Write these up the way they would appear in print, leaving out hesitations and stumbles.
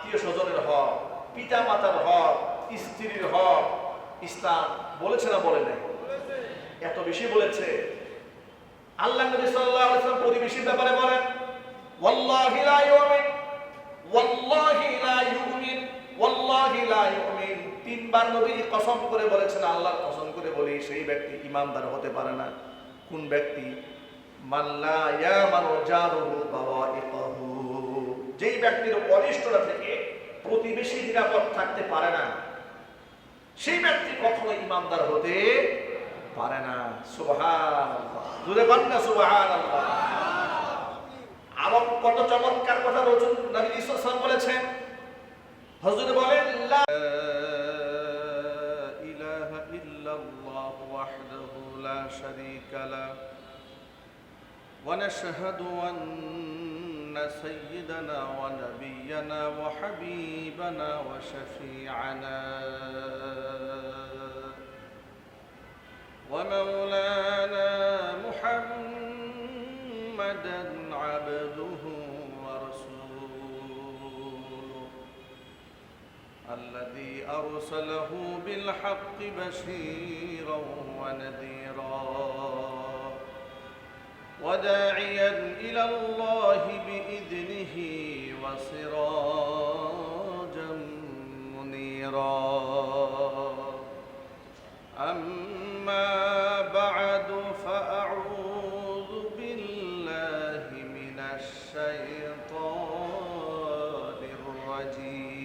আত্মীয় স্বজনের হক, পিতা মাতার হক, স্ত্রীর হক ইসলাম বলেছে না বলে নাই? এত বেশি বলেছে। আল্লাহ নবী সাল্লাল্লাহু আলাইহি ওয়াসাল্লাম প্রতিবেশীর ব্যাপারে বলেন, ওয়াল্লাহি লা ইউমিন, ওয়াল্লাহি লা ইউমিন, ওয়াল্লাহি লা ইউমিন। তিনবার নবী কসম করে বলেছেন, আল্লাহর কসম করে বলি, সেই ব্যক্তি ঈমানদার হতে পারে না। কোন ব্যক্তি? মান লা ইয়ামানু জারুহু বাওয়াইকাহু, যেই ব্যক্তির অনিষ্টতা থেকে প্রতিবেশী নিরাপদ থাকতে পারে না, সেই ব্যক্তি কখনো ঈমানদার হতে পারে না। সুবহানাল্লাহ, জোরে বলেন না সুবহানাল্লাহ। আরো কত চমৎকার কথা রাসূল নবী সাল্লাল্লাহু আলাইহি ওয়াসাল্লাম বলেছেন। হুজুর বলেন, লা ইলাহা ইল্লাল্লাহ ওয়াহদাহু লা শারীকা লাহু ওয়া নাশহাদু আন্না সাইয়্যিদানা ওয়া নাবিয়্যানা ওয়া হাবিবানা ওয়া শাফি'ানা ওয়া মাওলানা মুহাম্মাদান আবদুহু ওয়া রাসূলুহু الذي أرسله بالحق بشيرا ونذيرا وداعيا إلى الله بإذنه وسراجا منيرا أما بعد فأعوذ بالله من الشيطان الرجيم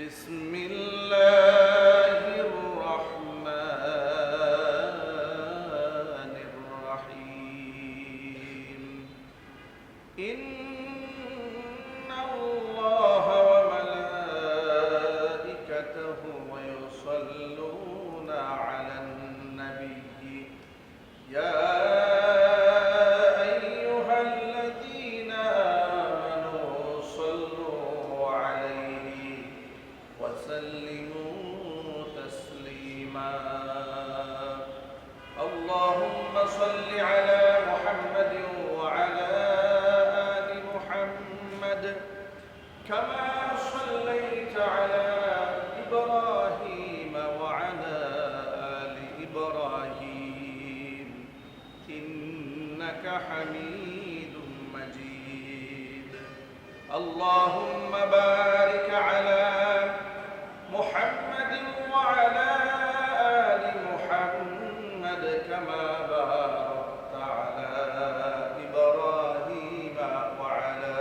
بسم الله الرحمن الرحيم إن الله وملائكته يصلون على النبي يا اللهم صل على محمد وعلى آل محمد كما صليت على إبراهيم وعلى آل إبراهيم إنك حميد مجيد اللهم بارك على محمد وعلى آل محمد كما باركت على إبراهيم وعلى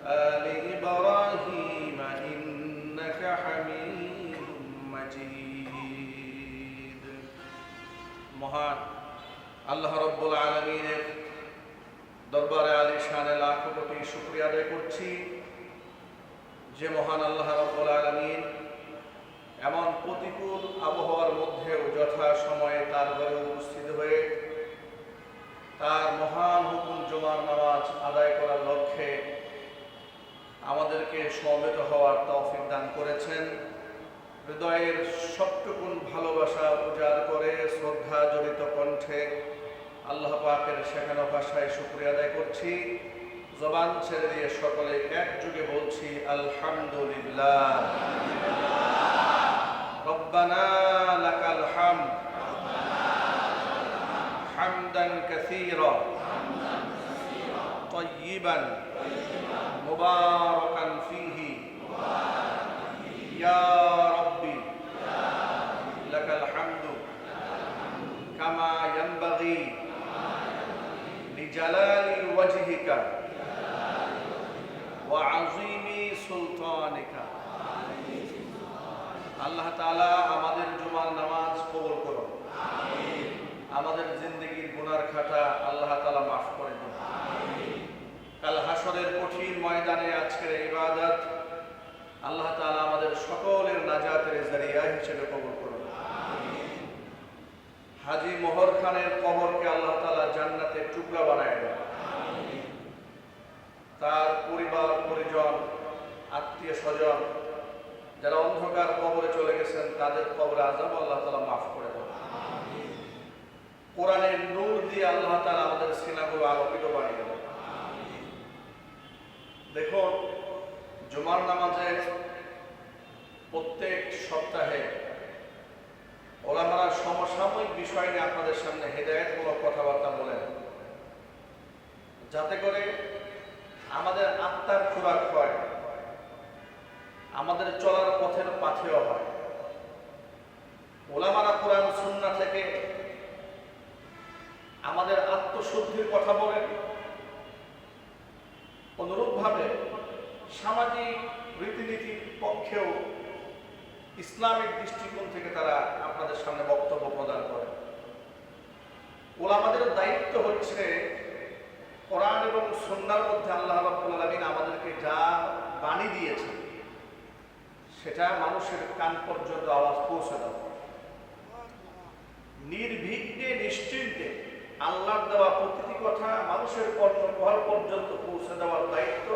آل إبراهيم إنك حميد مجيد মহান আল্লাহ রাব্বুল আলামিনের দরবারে আলিশানে লাখ কোটি শুকরিয়া আদায় করছি যে মহান আল্লাহ রাব্বুল আলামিন এমন প্রতিকূল আবহাওয়ার মধ্যেও যথা সময়ে তার ঘরে উপস্থিত হয়ে তার মহান হুকুম জুমার নামাজ আদায় করার লক্ষ্যে আমাদেরকে সমবেত হওয়ার তৌফিক দান করেছেন। হৃদয়ের সবটুকুন ভালোবাসা উজাড় করে শ্রদ্ধা জড়িত কণ্ঠে আল্লাহ পাকের শেখানো ভাষায় শুকরিয়া আদায় করছি। জবান ছেড়ে দিয়ে সকলে একযোগে বলছি আলহামদুলিল্লাহ। ربنا لك الحمد حمدا كثيرا طيبا مباركا فيه يا ربي لك الحمد كما ينبغي لجلال وجهك وعظيم سلطانك আল্লাহ তাআলা আমাদের জুমার নামাজ কবুল করুন, আমাদের জিন্দেগির গুনার খাতা আল্লাহ তাআলা মাফ করে দিন। কাল হাসরের কঠিন ময়দানে আজকের ইবাদত আল্লাহ তাআলা আমাদের সকলের নাজাতের জরিয়া হিসেবে কবুল করুন। হাজী মোহর খানের কবরকে আল্লাহ তাআলা জান্নাতের টুকরা বানায় দেন। তার পরিবার পরিজন আত্মীয় স্বজন যারা অন্ধকার কবরে চলে গেছেন তাদের কবরে আযাব আল্লাহ তাআলা মাফ করে দেন। কোরআনের নূর দিয়ে আল্লাহ তাআলা আমাদের সিনাগুলো আলোকিত বানিয়ে দেন। দেখুন, জুমার নামাজে প্রত্যেক সপ্তাহে ওলামারা সমসাময়িক বিষয় নিয়ে আপনাদের সামনে হেদায়েতমূলক কথাবার্তা বলেন, যাতে করে আমাদের আত্মার খোরাক হয়, আমাদের চলার পথের পাথেয় হয়। ওলামারা কোরআন সুন্নাহ থেকে আমাদের আত্মশুদ্ধির কথা বলেন, অনুরূপভাবে সামাজিক রীতিনীতির পক্ষেও ইসলামিক দৃষ্টিকোণ থেকে তারা আপনাদের সামনে বক্তব্য প্রদান করে। ওলামাদের দায়িত্ব হচ্ছে কোরআন এবং সুন্নাহর মধ্যে আল্লাহ রাব্বুল আলামিন আমাদেরকে যা বাণী দিয়েছে সেটা মানুষের কান পর্যন্ত আওয়াজ পৌঁছে দেওয়া, নির্বিঘ্নে নিশ্চিন্তে আল্লাহর দেওয়া প্রতিটি কথা মানুষের কর্ণকুহর পর্যন্ত পৌঁছে দেওয়ার দায়িত্ব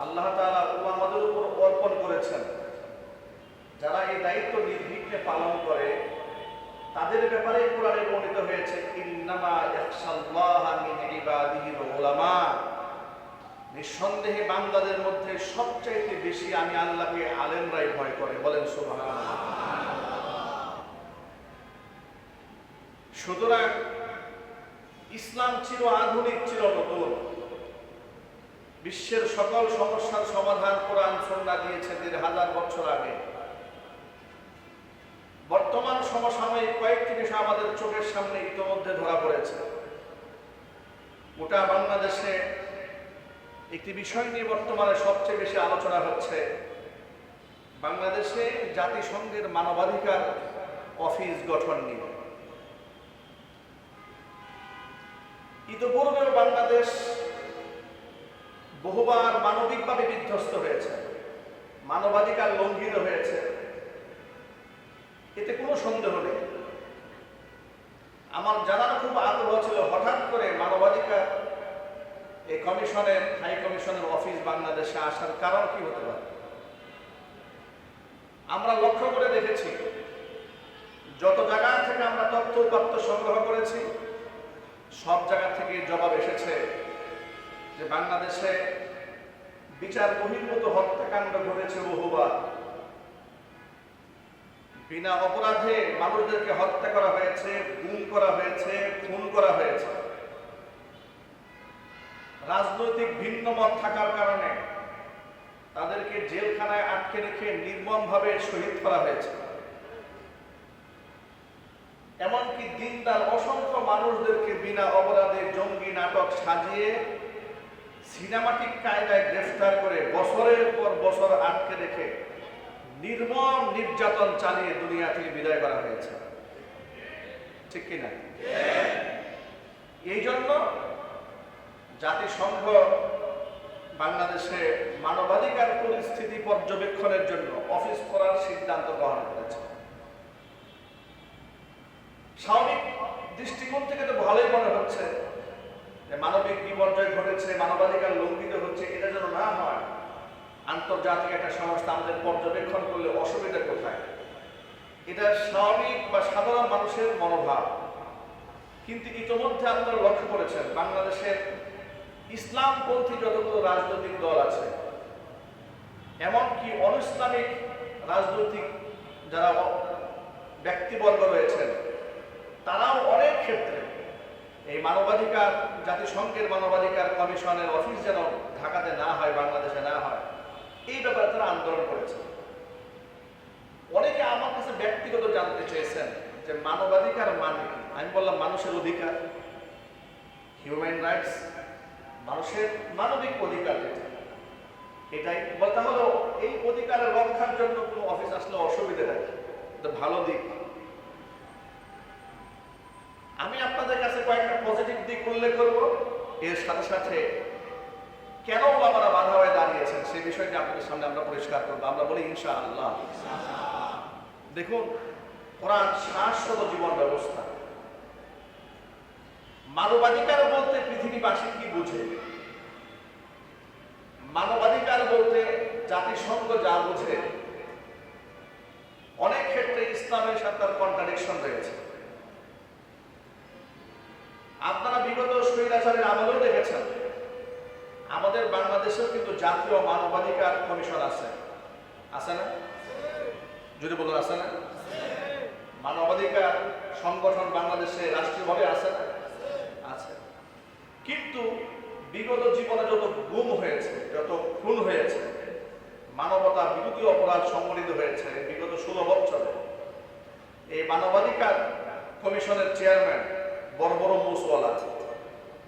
আল্লাহ তাআলা ওলামাদের উপর অর্পণ করেছেন। যারা এই দায়িত্ব নির্বিঘ্নে পালন করে তাদের ব্যাপারে কোরআনে বর্ণিত হয়েছে, ইন্নামা ইয়াখশাল্লাহা মিন ইবাদিহিল উলামা, নিঃসন্দেহে বান্দাদের মধ্যে সবচাইতে বেশি আমি আল্লাহকে আলেমরাই ভয় করে। বলেন সুবহানাল্লাহ। সুতরাং ইসলাম চির আধুনিক, চির নতুন। বিশ্বের সকল সমস্যার সমাধান কোরআন সুন্নাহ দিয়েছে ১,৫০০ বছর আগে। বর্তমান সমসাময়িক কয়েকটি বিষয় আমাদের চোখের সামনে ইতিমধ্যে ধরা পড়েছে। গোটা বাংলাদেশে একটি বিষয় নিয়ে বর্তমানে সবচেয়ে বেশি আলোচনা হচ্ছে। বাংলাদেশে জাতিসংঘের মানবাধিকার অফিস গঠন নিয়ে। ইতিপূর্বেও বাংলাদেশ বহুবার মানবিকভাবে বিধ্বস্ত হয়েছে, মানবাধিকার লঙ্ঘিত হয়েছে, এতে কোনো সন্দেহ নেই। আমার জানার খুব আগ্রহ ছিল, হঠাৎ করে মানবাধিকার এই কমিশনের, হাই কমিশনের অফিস বাংলাদেশে আসার কারণ কি হতে পারে। আমরা লক্ষ্য করে দেখেছি, যত জায়গা থেকে আমরা তথ্য উপাত্ত সংগ্রহ করেছি সব জায়গা থেকে জবাব এসেছে যে বাংলাদেশে বিচার বহির্ভূত হত্যাকাণ্ড ঘটেছে বহুবার। বিনা অপরাধে মানুষদেরকে হত্যা করা হয়েছে, গুম করা হয়েছে, খুন করা হয়েছে। রাজনৈতিক ভিন্ন মত থাকার কারণে তাদেরকে জেলখানায় আটকে রেখে নির্মমভাবে শহীদ করা হয়েছে। এমনকি দিনদার অসংখ্য মানুষদেরকে বিনা অপরাধে জঙ্গি নাটক সাজিয়ে সিনেমাটিক কায়দায় গ্রেফতার করে বছরের পর বছর আটকে রেখে নির্মম নির্যাতন চালিয়ে দুনিয়া থেকে বিদায় করা হয়েছে। ঠিক কিনা? এই জন্য জাতিসংঘ বাংলাদেশে মানবাধিকার পরিস্থিতি পর্যবেক্ষণের জন্য অফিস করার সিদ্ধান্ত গ্রহণ করেছে। স্বাভাবিক দৃষ্টিকোণ থেকে তো ভালোই মনে হচ্ছে যে মানবিক বিপর্যয় ঘটেছে, মানবাধিকার লঙ্ঘিত হচ্ছে, এটা যেন না হয়। আন্তর্জাতিক একটা সংস্থা আমাদের পর্যবেক্ষণ করলে অসুবিধা কোথায়? এটা স্বাভাবিক বা সাধারণ মানুষের মনোভাব। কিন্তু ইতিমধ্যে আপনারা লক্ষ্য করেছেন, বাংলাদেশের ইসলামপন্থী যতগুলো রাজনৈতিক দল আছে, এমনকি অনইসলামিক রাজনৈতিক যারা ব্যক্তিবর্গ রয়েছেন, তারাও অনেক ক্ষেত্রে এই মানবাধিকার, জাতিসংঘের মানবাধিকার কমিশনের অফিস যেন ঢাকাতে না হয়, বাংলাদেশে না হয়, এই ব্যাপারে তারা আন্দোলন করেছে। অনেকে আমার কাছে ব্যক্তিগত জানতে চেয়েছেন যে মানবাধিকার মানে কি। আমি বললাম মানুষের অধিকার, হিউম্যান রাইটস, মানুষের মানবিক অধিকার যেটা, এটাই বলতে হলো। এই অধিকারের রক্ষার জন্য কোনো অফিস আসলে অসুবিধা নেই, এটা ভালো দিক। আমি আপনাদের কাছে কয়েকটা পজিটিভ দিক উল্লেখ করব, এর সাথে সাথে কেন ওলামারা বাধা হয়ে দাঁড়িয়েছেন সেই বিষয়টি আপনাদের সামনে আমরা পরিষ্কার করবো। আমরা বলি ইনশাআল্লাহ। দেখুন, কোরআন শাশ্বত জীবন ব্যবস্থা। মানবাধিকার বলতে পৃথিবীবাসী কি বুঝে? মানবাধিকার বলতে জাতিসংঘ যা বুঝে, অনেক ক্ষেত্রে ইসলামের সাথে তার কন্ট্রাডিকশন রয়েছে। আপনারা বিগত স্বৈরাচারের আমলেও দেখেছেন, আমাদের বাংলাদেশ বাংলাদেশেও কিন্তু জাতীয় মানবাধিকার কমিশন আছে, আছে না? যদি বলুন আছে না? মানবাধিকার সংগঠন বাংলাদেশে রাষ্ট্রীয়ভাবে আছে না? আছে। কিন্তু বিগত জীবনে যত গুম হয়েছে, যত খুন হয়েছে, মানবতা বিরোধী অপরাধ সংঘটিত হয়েছে বিগত 16 বছরে, এই মানবাধিকার কমিশনের চেয়ারম্যান বড় বড় মুসওয়ালা,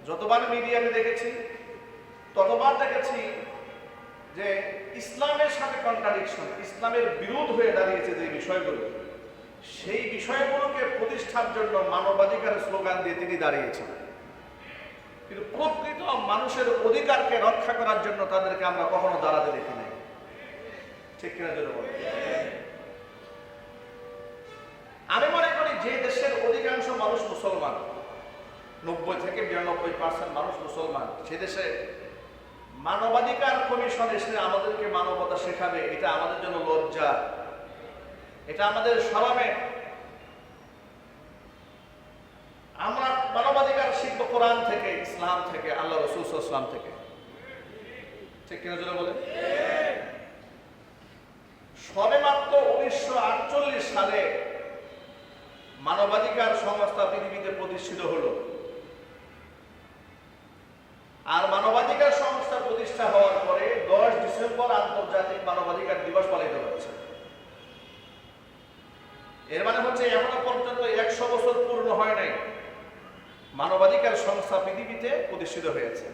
যতবার মিডিয়াতে দেখেছি ততবার দেখেছি যে ইসলামের সাথে কন্ট্রাডিকশন, ইসলামের বিরোধ হয়ে দাঁড়িয়েছে যে বিষয়গুলো, সেই বিষয়গুলোকে প্রতিষ্ঠার জন্য মানবাধিকারের স্লোগান দিয়ে তিনি দাঁড়িয়েছেন। কিন্তু প্রকৃত মানুষের অধিকারকে রক্ষা করার জন্য তাদেরকে আমরা কখনো দাঁড়াতে দেখি নাই, ঠিক কিনা জন্য বলেন? আমি মনে করি যে দেশের অধিকাংশ মানুষ মুসলমান, 90 থেকে 92% মানুষ মুসলমান, সে দেশে মানবাধিকার কমিশন এসে আমাদেরকে মানবতা শেখাবে, এটা আমাদের জন্য লজ্জা, এটা আমাদের শরমে। আমরা মানবাধিকার শিখবো কোরআন থেকে, ইসলাম থেকে, আল্লাহ রাসূল সাল্লাল্লাহু আলাইহি ওয়াসাল্লাম থেকে, ঠিক কিনা জন্য বলেন? সবেমাত্র 1948 সালে মানবাধিকার সংস্থা পৃথিবীতে প্রতিষ্ঠিত হলো। আর মানবাধিকার সংস্থা প্রতিষ্ঠা হওয়ার পরে 10 ডিসেম্বর আন্তর্জাতিক মানবাধিকার দিবস পালিত হচ্ছে। এর মানে হচ্ছে এখনো পর্যন্ত 100 বছর পূর্ণ হয় নাই মানবাধিকার সংস্থা পৃথিবীতে প্রতিষ্ঠিত হয়েছে।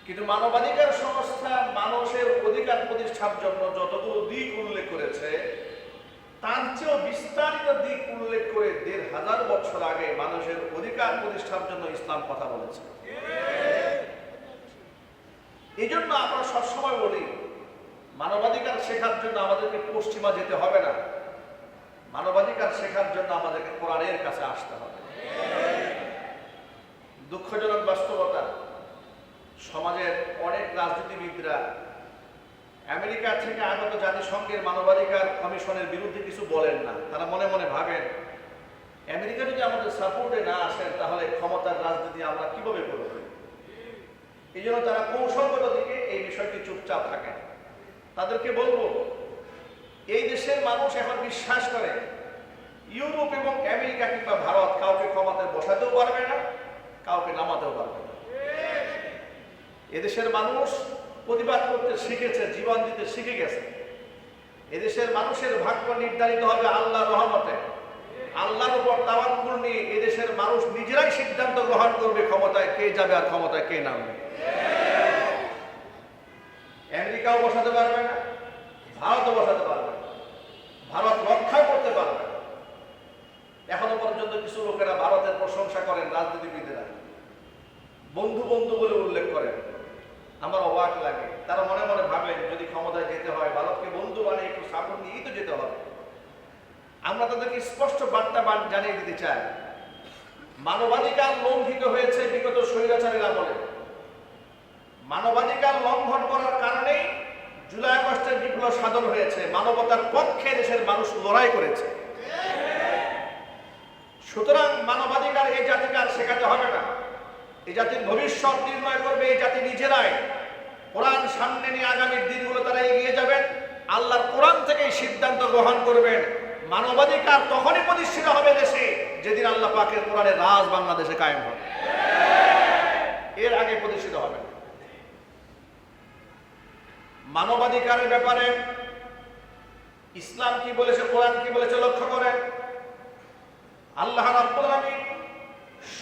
কিন্তু মানবাধিকার সংস্থা মানুষের অধিকার প্রতিষ্ঠার জন্য যতগুলো দিক উল্লেখ করেছে, তার চেয়েও বিস্তারিত দিক উল্লেখ করে 1500 বছর আগে মানুষের অধিকার প্রতিষ্ঠার জন্য ইসলাম কথা বলেছে। এই জন্য আমরা সবসময় বলি, মানবাধিকার শেখার জন্য আমাদেরকে পশ্চিমা যেতে হবে না, মানবাধিকার শেখার জন্য আমাদেরকে কোরআনের কাছে আসতে হবে। দুঃখজনক বাস্তবতা, সমাজের অনেক রাজনীতিবিদরা আমেরিকা থেকে আগত জাতিসংঘের মানবাধিকার কমিশনের বিরুদ্ধে কিছু বলেন না। তারা মনে মনে ভাবেন, আমেরিকা যদি আমাদের সাপোর্টে না আসেন তাহলে ক্ষমতার রাজনীতি আমরা কিভাবে করব। এই জন্য তারা কৌশলগত দিকে এই বিষয়টি চুপচাপ থাকেন। তাদেরকে বলবো, এই দেশের মানুষ এখন বিশ্বাস করে ইউরোপ এবং আমেরিকা কিংবা ভারত কাউকে ক্ষমতায় বসাতেও পারবে না, কাউকে নামাতেও পারবে না। এদেশের মানুষ প্রতিবাদ করতে শিখেছে, জীবন দিতে শিখে গেছে। এদেশের মানুষের ভাগ্য নির্ধারিত হবে আল্লাহর রহমতে। আল্লাহর উপর তাওয়াক্কুল নিয়ে এদেশের মানুষ নিজেরাই সিদ্ধান্ত গ্রহণ করবে ক্ষমতায় কে যাবে আর ক্ষমতায় কে নামবে। আমেরিকাও বসাতে পারবে না, ভারতও বসাতে পারবে না, ভারত রক্ষা করতে পারবে না। এখনো পর্যন্ত কিছু লোকেরা ভারতের প্রশংসা করেন, রাজনীতিবিদেরা বন্ধু বন্ধু বলে উল্লেখ করেন। আমার অবাক লাগে, তারা মনে মনে ভাবেন যদি ক্ষমতায় যেতে হয় ভারতকে বন্ধু বানিয়ে একটু সাপোর্ট নিয়েই তো যেতে হবে। আমরা তাদেরকে স্পষ্ট বার্তা জানিয়ে দিতে চাই, মানবাধিকার লঙ্ঘিত হয়েছে বিগত স্বৈরাচারের আমলে। মানবাধিকার লঙ্ঘন করার কারণেই জুলাই আগস্টের বিপ্লব সাধন হয়েছে। মানবতার পক্ষে দেশের মানুষ লড়াই করেছে। সুতরাং মানবাধিকার এই জাতিকে আর শেখাতে হবে না। এই জাতির ভবিষ্যৎ নির্ণয় করবে এই জাতি নিজেরাই। কোরআন সামনে নিয়ে আগামীর দিনগুলো তারা এগিয়ে যাবেন, আল্লাহর কোরআন থেকেই সিদ্ধান্ত গ্রহণ করবেন। মানবাধিকার তখনই প্রতিষ্ঠিত হবে দেশে যেদিন আল্লাহ পাকের কোরআনের রাজ বাংলাদেশে কায়েম হবে, এর আগে প্রতিষ্ঠিত হবে না। মানবাধিকারের ব্যাপারে ইসলাম কি বলেছে, কোরআন কি বলেছে লক্ষ্য করেন। আল্লাহ রাব্বুল আলামিন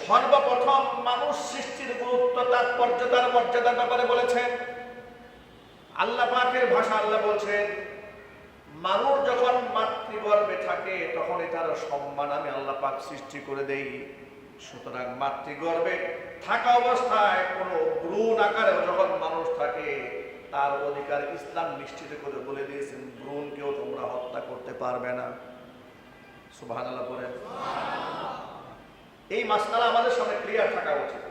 সর্বপ্রথম মানুষ সৃষ্টির গুরুত্ব, তাৎপর্য, তার মর্যাদার ব্যাপারে বলেছেন। আল্লাহ পাকের ভাষা আল্লাহ বলছেন, মানুষ যখন মাতৃগর্ভে থাকে তখন এটার সম্মান আমি আল্লাহ পাক সৃষ্টি করে দেই। সুতরাং মাতৃগর্ভে থাকা অবস্থায় কোনো ভ্রূণ আকারে যখন মানুষ থাকে তার অধিকার ইসলাম নিশ্চিত করে বলে দিয়েছেন, ভ্রূণকেও তোমরা হত্যা করতে পারবে না। সুবহানাল্লাহ বলেন। এই মাসআলা আমাদের সামনে ক্লিয়ার থাকা উচিত।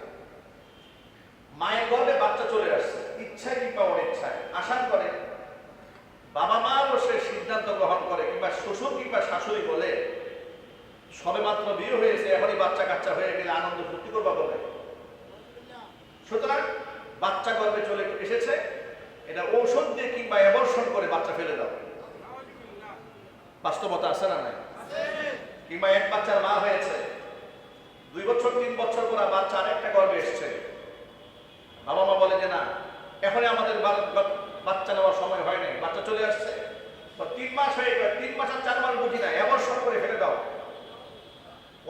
মায়ের গর্ভে বাচ্চা চলে আসছে, ইচ্ছায় কিংবা অনিচ্ছায় আসার পরে বাবা মাও সে সিদ্ধান্ত গ্রহণ করে, কিংবা শ্বশুর কিংবা শাশুড়ি বলে সবে মাত্র বিয়ে হয়েছে এখনই বাচ্চা কাচ্চা হয়ে গেলে আনন্দ ফুর্তি করবা বলে। সুতরাং বাচ্চা গর্ভে চলে এসেছে, এটা ঔষধ দিয়ে কিংবা অ্যাবর্শন করে বাচ্চা ফেলে দাও। বাস্তবতা আছে না নাই? কিংবা এক বাচ্চার মা হয়েছে, 2 বছর 3 বছর পর বাচ্চা আরেকটা গর্ভে এসছে, বাবা মা বলে যে না এখনই আমাদের বাচ্চা নেওয়ার সময় হয় নাই, বাচ্চা চলে আসছে, 3 মাস হয়ে গেল, 3 মাস আর 4 মাস বুঝি না, অ্যাবর্শন করে ফেলে দাও।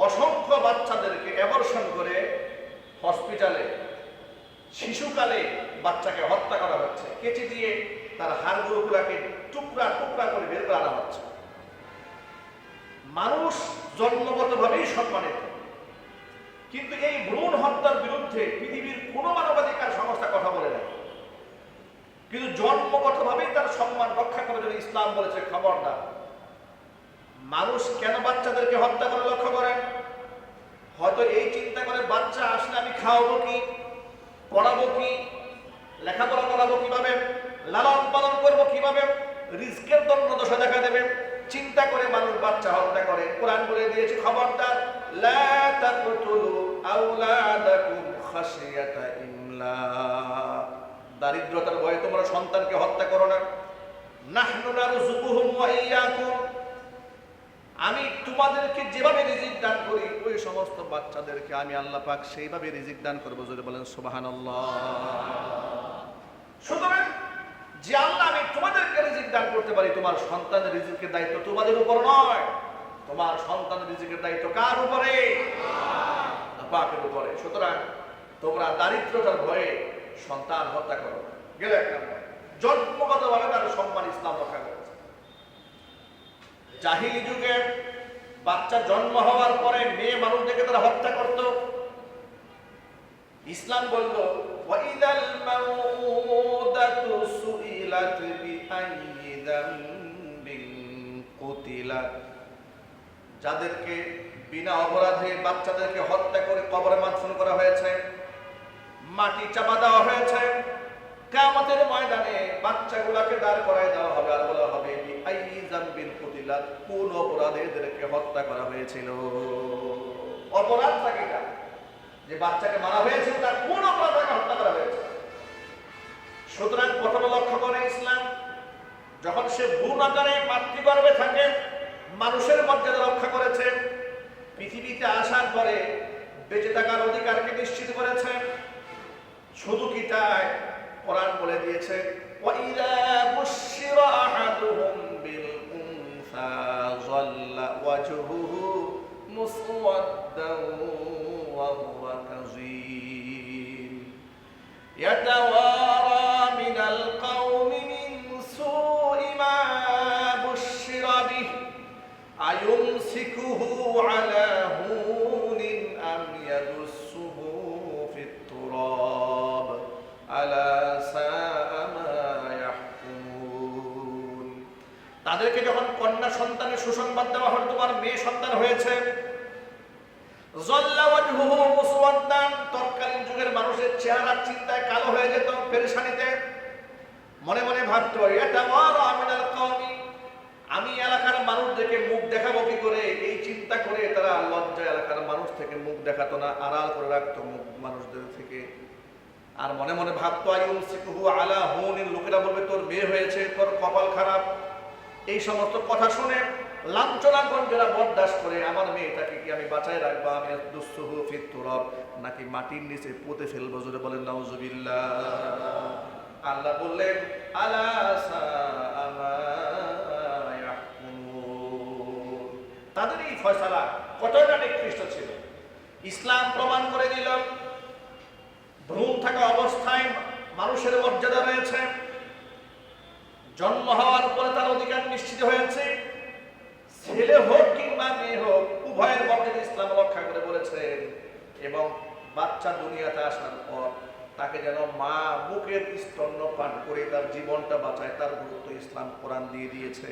অসংখ্য বাচ্চাদেরকে অ্যাবর্শন করে হসপিটালে শিশুকালে বাচ্চাকে হত্যা করা হচ্ছে, কেচি দিয়ে তার হাড়গুলোগুলোকে টুকরা টুকরা করে বের করে আনা হচ্ছে। মানুষ জন্মগতভাবেই সম্মানিত, কিন্তু এই ভ্রূণ হত্যার বিরুদ্ধে পৃথিবীর কোনো মানবাধিকার সংস্থা কথা বলে না, কিন্তু জন্মগতভাবেই তার সম্মান রক্ষা করার জন্য ইসলাম বলেছে খবরদার। মানুষ কেন বাচ্চাদেরকে হত্যা করে লক্ষ্য করেন? হয়তো এই চিন্তা করে বাচ্চা আসলে আমি খাওয়াবো কি, পড়াবো কি, লেখাপড়া করাবো কিভাবে, লালন পালন করবো কিভাবে, রিস্কের দণ্ডদশা দেখা দেবে, চিন্তা করে মানুষ বাচ্চা হত্যা করে। কোরআন বলে দিয়েছে খবরদার, লা তাকতুলু আওলাদাকুম খাশিয়াতা ইমলাক, দারিদ্রতার ভয়ে তোমরা সন্তানকে হত্যা করো না। নাহনু নারযুকুহুম ওয়া ইয়্যাকুম, আমি তোমাদেরকে যেভাবে রিজিক দান করি ওই সমস্ত বাচ্চাদেরকে আমি আল্লাহ পাক সেইভাবে রিজিক দান করবো। যদি বলেন সুবহানাল্লাহ। সুতরাং যে আল্লাহ আমি তোমাদেরকে রিজিক দান করতে পারি, তোমার সন্তানের রিজিকের দায়িত্ব তোমাদের উপর নয়, তোমার সন্তানের রিজিকের দায়িত্ব কার উপরে? আল্লাহ পাকের উপরে। সুতরাং তোমরা দারিদ্রতার ভয়ে সন্তান হত্যা করো। গেল এক নম্বর, জন্মগতভাবে তার সম্মান ইসলাম রক্ষা করেছে। জাহিলি যুগে বাচ্চা জন্ম হওয়ার পরে মেয়ে মানুষদেরকে তারা হত্যা করত। ইসলাম বলল ওয়াইদাল মাউদাতু সুইলাত বিআইয়ি যামবিন কুতিলাত, যাদেরকে বিনা অপরাধে বাচ্চাদেরকে হত্যা করে কবরে মাদফন করা হয়েছে, মাটি চাপা দেওয়া হয়েছে, কিয়ামতের ময়দানে বাচ্চাগুলোকে দাঁড় করায় দেওয়া হবে আর বলা হবে বিআইয়ি যামবিন কুতিলাত, কোন অপরাধে এদেরকে হত্যা করা হয়েছিল। অপরাধ থাকে না যে বাচ্চাকে মারা হয়েছে, তার কোন অপরাধে হত্যা করা হয়েছে। সুতরাং প্রথমে লক্ষ্য করে ইসলাম, যখন সে ভ্রূণ আকারে মাতৃগর্ভে থাকে মানুষের মর্যাদা রক্ষা করেছে, পৃথিবীতে আসার পরে বেঁচে থাকার অধিকারকে নিশ্চিত করেছে। শুধু কি তাই, কোরআন বলে দিয়েছে ওয়াইদা বুশিরা আহাদুহুম বিল উনসা যাল্লা ওয়াজহুহু মুসওয়াদ্দান ওয়া হুয়া কাযীম ইয়াতাওয়ারা মিনাল কওমি মিন সুই মা বুশিরা বিহি আয়ুমসিকুহু আলা হুনিন আম ইয়াদুসসুহু ফিত তুরাব আলা সাআ মা ইয়াহকুমুন। তাদেরকে যখন কন্যা সন্তানের সুসংবাদ দেওয়া হলো তোমার মেয়ে সন্তান হয়েছে, যাল্লা ওয়াজহুহু মুসওয়াদ্দান, তৎকালীন যুগের মানুষের চেহারা চিন্তায় কালো হয়ে যেত, পেরেশানিতে মনে মনে ভাবতো ইয়াতাওয়ারা মিনাল কওমি, আমি এলাকার মানুষদেরকে মুখ দেখাবো কি করে, এই চিন্তা করে তারা লজ্জায় এলাকার মানুষ থেকে মুখ দেখাতো না, আড়াল করে রাখতো মুখ মানুষদের থেকে। আর মনে মনে ভাবতো আয়ুমসিকুহু আলা হুনিন, লোকেরা বলবে তোর বিয়ে হয়েছে, তোর কপাল খারাপ। এই সমস্ত কথা শুনে লাঞ্ছনা গঞ্জনা বরদাস্ত করে আমার মেয়েটাকে কি আমি বাঁচায় রাখবো, আমি দুসসুহু ফিত তুরাব, নাকি মাটির নিচে পুঁতে ফেলবো। জোরে বলেন নাউজুবিল্লাহ। আল্লাহ বললেন আলা সাআ মা ইয়াহকুমুন, তাদের এই ফয়সালা কতটা নিকৃষ্ট ছিল। ইসলাম প্রমাণ করে দিল ভ্রূণ থাকা অবস্থায় মানুষের মর্যাদা রয়েছে, জন্ম হওয়ার পরে তার অধিকার নিশ্চিত হয়েছে। ছেলে হোক কিংবা মেয়ে হোক, উভয়ের মর্যাদা ইসলাম রক্ষা করে বলেছেন। এবং বাচ্চা দুনিয়াতে আসার পর তাকে যেন মা বুকের স্তন্যপান করে তার জীবনটা বাঁচায়, তার গুরুত্ব ইসলাম কোরআন দিয়ে দিয়েছে।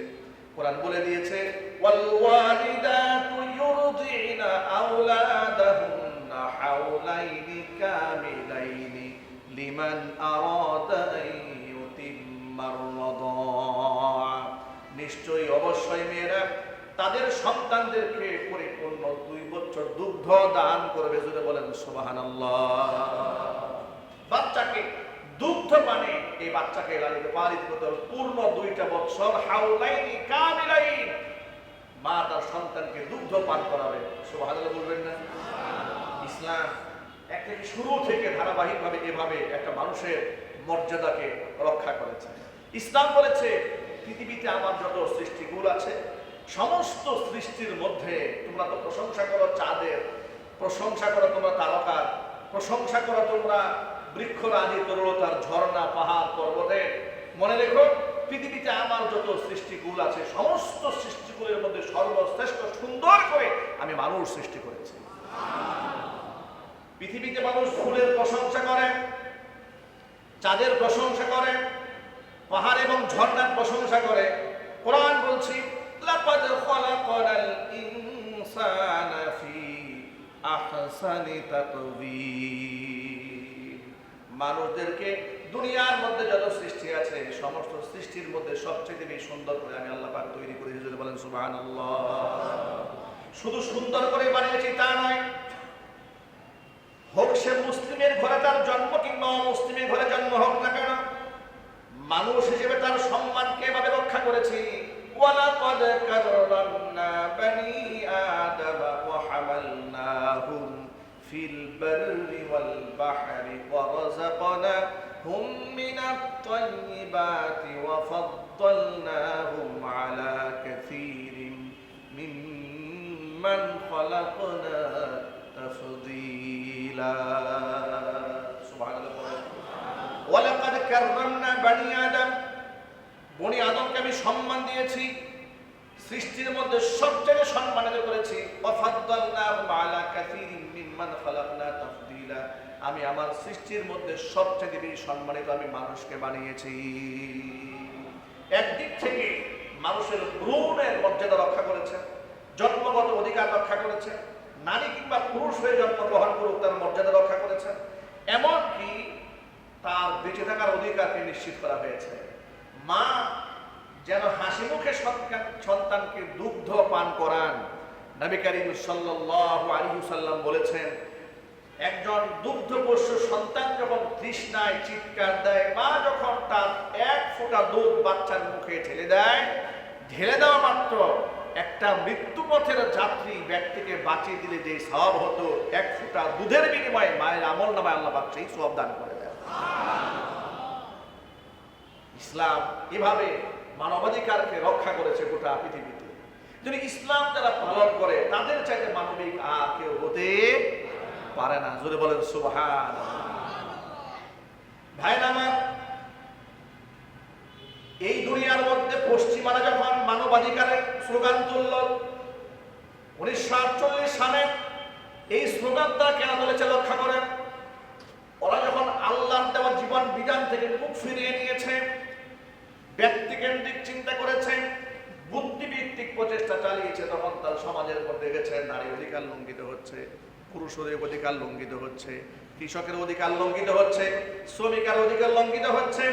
কোরআন বলে দিয়েছে ওয়াল ওয়ালিদাতু ইউরদিনা আওলাদাহুন্না হাওলাইনি কামিলাইনি লিমান আরাদা আন ইউতিম্মার রাদা, নিশ্চয়ই অবশ্যই মেয়েরা তাদের সন্তানদেরকে পরিপূর্ণ 2 বছর দুগ্ধ দান করবে। যদি বলেন সুবহানাল্লাহ। বাচ্চাকে দুগ্ধ দুগ্ধ পানে এই বাচ্চাকে লালিত পালিত করতে হবে পূর্ণ 2টা বছর, হাওলাইনি কামিলাইন, মা তার সন্তানকে দুগ্ধ পান করাবে। সুবহানাল্লাহ বলবেন না? ইসলাম একদিকে শুরু থেকে ধারাবাহিকভাবে এভাবে একটা মানুষের মর্যাদাকে রক্ষা করেছে। ইসলাম বলেছে পৃথিবীতে আমার যত সৃষ্টিগুলো আছে সমস্ত সৃষ্টির মধ্যে তোমরা তো প্রশংসা করো চাঁদের, প্রশংসা করো তোমরা তারকার, প্রশংসা করো তোমরা বৃক্ষরাজি তরুলতার, ঝর্ণা, পাহাড়, পর্বতের। মনে রেখো পৃথিবীতে আমার যত সৃষ্টিগুলো আছে সমস্ত সৃষ্টিগুলোর মধ্যে সর্বশ্রেষ্ঠ সুন্দর করে আমি মানুষ সৃষ্টি করেছি। পৃথিবীতে মানুষ ফুলের প্রশংসা করে, চাঁদের প্রশংসা করে, পাহাড় এবং ঝর্ণার প্রশংসা করে। কোরআন বলছি লাকাদ খালাকাল ইনসানা ফি আহসানি তাকওয়িম। মানুষদেরকে দুনিয়ার মধ্যে যত সৃষ্টি আছে সমস্ত সৃষ্টির মধ্যে সবচেয়ে বেশি সুন্দর করে আমি আল্লাহ পাক তৈরি করেছি। যদি বলেন সুবহানাল্লাহ। শুধু সুন্দর করে বানিয়েছি তা নয়, হোক সে মুসলিমের ঘরে তার জন্ম কিংবা অমুসলিমের ঘরে জন্ম হোক না কেন, মানুষ হিসেবে তার সম্মানকে এভাবে রক্ষা করেছি। ওয়ালাকাদ কাররামনা বানি আদম ওয়া হামালনাহুম ফিল বাররি ওয়াল বাহরি ওয়া রাযাকনাহুম মিনাত তাইয়্যিবাতি ওয়া ফাদ্দালনাহুম আলা কাসীরিন মিম্মান খালাকনা তাফদীলা। সুবহানাল্লাহ। ওয়ালাকাদ কাররামনা বানি আদম, বনি আদমকে আমি সম্মান দিয়েছি, সৃষ্টির মধ্যে সবচেয়ে সম্মানিত করেছি। ওয়াফাদ্দালনাহুম আলা কাসীরিন মিম্মান খালাকনা তাফদীলা, আমি আমার সৃষ্টির মধ্যে সবচেয়ে বেশি সম্মানিত আমি মানুষকে বানিয়েছি। একদিক থেকে মানুষের ভ্রূণের মর্যাদা রক্ষা করেছে, জন্মগত অধিকার রক্ষা করেছে, নারী কিংবা পুরুষ হয়ে জন্মগ্রহণ করুক তার মর্যাদা রক্ষা করেছে, এমনকি তার বেঁচে থাকার অধিকারকে নিশ্চিত করা হয়েছে। মা যেন হাসি মুখে সন্তানকে দুগ্ধ পান করান। নবী করিম সাল্লাল্লাহু আলাইহি ওয়াসাল্লাম বলেছেন, একজন দুগ্ধপোষ্য সন্তান যখন তৃষ্ণায় চিৎকার দেয়, মা যখন তার 1 ফোঁটা দুধ বাচ্চার মুখে ঢেলে দেয়, ঢেলে দেওয়া মাত্র একটা মৃত্যুপথের যাত্রী ব্যক্তিকে বাঁচিয়ে দিলে যে সওয়াব হতো, 1 ফোঁটা দুধের বিনিময়ে মায়ের আমলনামায় আল্লাহ পাক সেই সওয়াব দান করে দেন। ইসলাম এভাবে মানবাধিকারকে রক্ষা করেছে গোটা পৃথিবীতে। যদি ইসলাম যারা পালন করে তাদের চাইতে মানবিক আর কেউ হতে পারে না। জোরে বলেন সুবহানাল্লাহ। ভাইরা আমার, এই দুনিয়ার মধ্যে পশ্চিমারা যখন মানবাধিকারের স্লোগান তুলল 1948 সালে, এই স্লোগানটা কেন তুলেছে লক্ষ্য করেন। ওরা যখন আল্লাহর দেওয়া জীবন বিধান থেকে মুখ ফিরিয়ে নিয়েছে, ব্যক্তিকেন্দ্রিক চিন্তা করেছে, বুদ্ধিভিত্তিক প্রচেষ্টা চালিয়েছে, তখন তার সমাজের মধ্যে গেছে নারী অধিকার লঙ্ঘিত হচ্ছে, পুরুষের অধিকার লঙ্ঘিত হচ্ছে, কৃষকের অধিকার লঙ্ঘিত হচ্ছে, শ্রমিকের অধিকার লঙ্ঘিত হচ্ছে।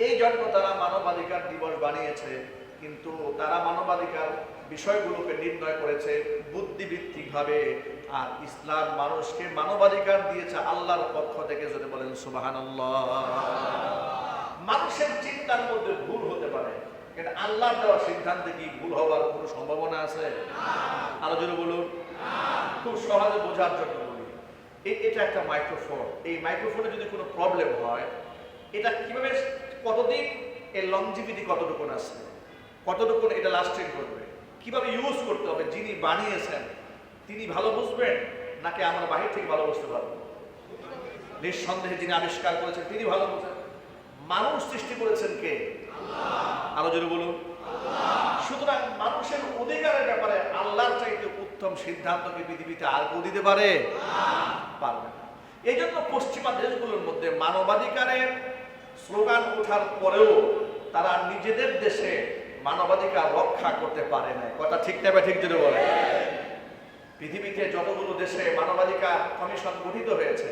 এই জন্য তারা মানবাধিকার দিবস বানিয়েছে, কিন্তু তারা মানবাধিকার বিষয়গুলোকে নির্ণয় করেছে বুদ্ধিভিত্তিক ভাবে। আর ইসলাম মানুষকে মানবাধিকার দিয়েছে আল্লাহর পক্ষ থেকে। যদি বলেন সুবহানাল্লাহ। মানুষের চিন্তার মধ্যে ভুল হতে পারে, কিন্তু আল্লাহর দেওয়া সিদ্ধান্তে কি ভুল হওয়ার কোনো সম্ভাবনা আছে? আরো জোরে বলুন। খুব সহজে বোঝার জন্য বলি, এটা একটা মাইক্রোফোন। এই মাইক্রোফোনে যদি কোনো প্রবলেম হয়, এটা কিভাবে, কতদিন, এর লংজিভিটি কতটুকু আছে, কতটুকু এটা লাস্টিং করবে, কিভাবে ইউজ করতে হবে, যিনি বানিয়েছেন তিনি ভালো বুঝবেন নাকি আমরা বাহির থেকে ভালো বুঝতে পারবো? নিঃসন্দেহে যিনি আবিষ্কার করেছেন তিনি ভালো বুঝেন। মানুষ সৃষ্টি করেছেন কে? আল্লাহ। আরো জোরে বলুন। সুতরাং মানুষের অধিকারের ব্যাপারে আল্লাহর চাইতে উত্তম সিদ্ধান্ত কি পৃথিবীতে আর কেউ দিতে পারে? পারবে না। এই জন্য পশ্চিমা দেশগুলোর মধ্যে মানবাধিকারের স্লোগান ওঠার পরেও তারা নিজেদের দেশে মানবাধিকার রক্ষা করতে পারে না। কথা ঠিক না? ঠিক জোরে বলে। পৃথিবীতে যতগুলো দেশে মানবাধিকার কমিশন গঠিত হয়েছে,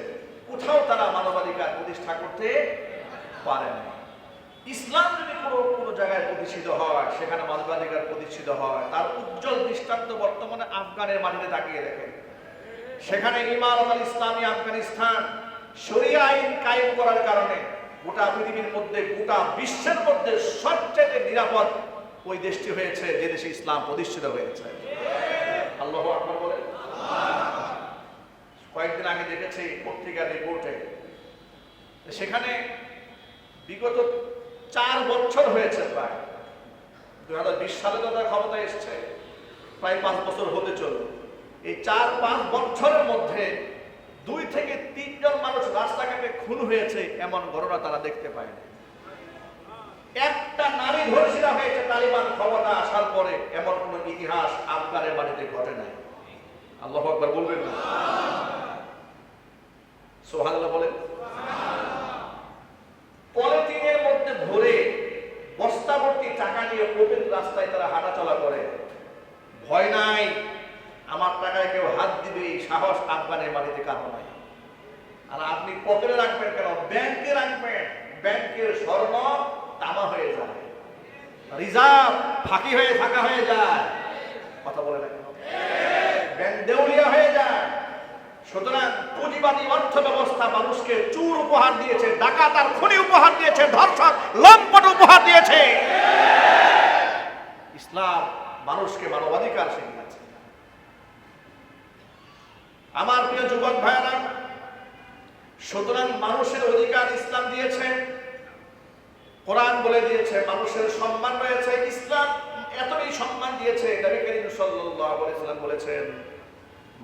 কোথাও তারা মানবাধিকার প্রতিষ্ঠা করতে পারে না। ইসলাম যদি কোনো জায়গায় প্রতিষ্ঠিত হয়, সেখানে মানবাধিকার প্রতিষ্ঠিত হয়। তার উজ্জ্বল দৃষ্টান্ত বর্তমানে আফগানের মাটিতে তাকিয়ে দেখেন। সেখানে ইমারত আল ইসলামী আফগানিস্তান শরিয়া আইন কায়েম করার কারণে গোটা পৃথিবীর মধ্যে, গোটা বিশ্বের মধ্যে সবচেয়ে নিরাপদ ওই দেশটি হয়েছে যে দেশে ইসলাম প্রতিষ্ঠিত হয়েছে। আল্লাহু আকবার বলেন। কয়েকদিন আগে দেখেছি পত্রিকার রিপোর্টে, সেখানে বিগত 4 বছর হয়েছে, প্রায় 2020 সালে তো তার ক্ষমতায় এসেছে, প্রায় 5 বছর হতে চলল। এই 4-5 বছরের মধ্যে 2 থেকে 3 জন মানুষ রাস্তাঘাটে খুন হয়েছে, এমন ঘটনা তারা দেখতে পায় না। একটা নারী ধর্ষিতা হয়েছে তালিবান ক্ষমতা আসার পরে, এমন কোন ইতিহাস আফগানের বাড়িতে ঘটে নাই। আল্লাহু আকবার বলবেন না? সুবহানাল্লাহ বলেন। পলিথিনের মধ্যে ভরে বস্তা ভর্তি টাকা নিয়ে ওপেন রাস্তায় তারা হাঁটাচলা করে, ভয় নাই আমার টাকায় কেউ হাত দিবে, সাহস আফগানের বাড়িতে কারো নাই। আর আপনি পকেটে রাখবেন কেন? ব্যাংকে রাখবেন, ব্যাংকের স্বর্ণ তামা হয়ে যায়, রিজার্ভ ফাঁকি হয়ে থাকা হয়ে যায়। কথা বলে না কেন? ব্যাংক দেউলিয়া হয়ে যায়। সুতরাং পুঁজিবাদী অর্থ ব্যবস্থা মানুষকে চুর উপহার দিয়েছে, ডাকাত আর খুনি উপহার দিয়েছে, ধর্ষক লম্পট উপহার দিয়েছে। ইসলাম মানুষকে মানবাধিকার শিখিয়েছে। আমার প্রিয় যুবক ভাইরা, সুতরাং মানুষের অধিকার ইসলাম দিয়েছে, কোরআন বলে দিয়েছে, মানুষের সম্মান রয়েছে। ইসলাম এতই সম্মান দিয়েছে, নবী করিম সাল্লাল্লাহু আলাইহি ওয়াসাল্লাম বলেছেন,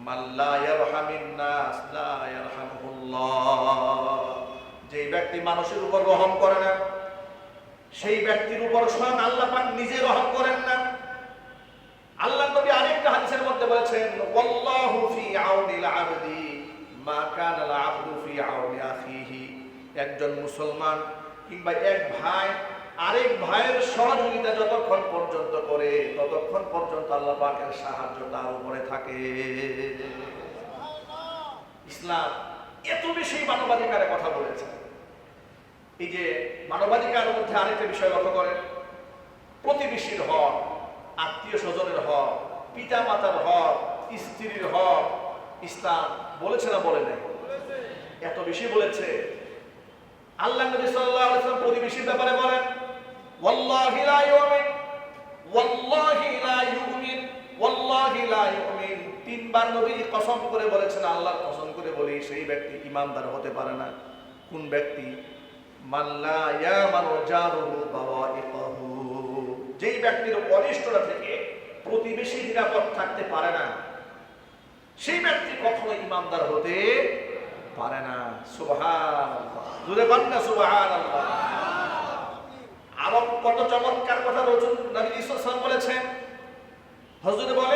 মান লা ইয়ারহামিন নাস লা ইয়ারহামুল্লাহ। যে ব্যক্তি মানুষের উপর রহম করে না, সেই ব্যক্তির উপর স্বয়ং আল্লাহ পাক নিজে রহম করেন না। আল্লাহ নবী আরেকটা হাদিসের মধ্যে বলেছেন, ওয়াল্লাহু ফি আউনিল আবদি মা কানাল আবদু ফি আউনি আখিহি। একজন মুসলমান কিংবা এক ভাই আরেক ভাইয়ের সহযোগিতা যতক্ষণ পর্যন্ত করে, ততক্ষণ পর্যন্ত আল্লাহ পাকের সাহায্য তার উপরে থাকে। ইসলাম এত বেশি মানবাধিকারের কথা বলেছে। এই যে মানবাধিকারের মধ্যে আরেকটা বিষয় লক্ষ্য করেন, প্রতিবেশীর হক, আত্মীয় স্বজনের হক, পিতা মাতার হক, স্ত্রীর হক ইসলাম বলেছে না বলে নাই? এত বেশি বলেছে। আল্লাহ নবী সাল্লাল্লাহু আলাইহি ওয়াসাল্লাম প্রতিবেশীর ব্যাপারে বলেন, ওয়াল্লাহি লা ইউমিন, ওয়াল্লাহি লা ইউমিন, ওয়াল্লাহি লা ইউমিন। 3 বার নবী কসম করে বলেছেন, আল্লাহর কসম করে বলি, সেই ব্যক্তি ঈমানদার হতে পারে না। কোন ব্যক্তি? মান লা ইয়ামানু জারুহু বাওয়াইকাহু। যেই ব্যক্তির অনিষ্টতা থেকে প্রতিবেশী নিরাপদ থাকতে পারে না, সেই ব্যক্তি কখনো ঈমানদার হতে পারে না। সুবহানাল্লাহ, জোরে বলেন না সুবহানাল্লাহ। আরো কত চমৎকার কথা রাসূল নবী সাল্লাল্লাহু আলাইহি ওয়াসাল্লাম বলেছেন। হযরত বলেন,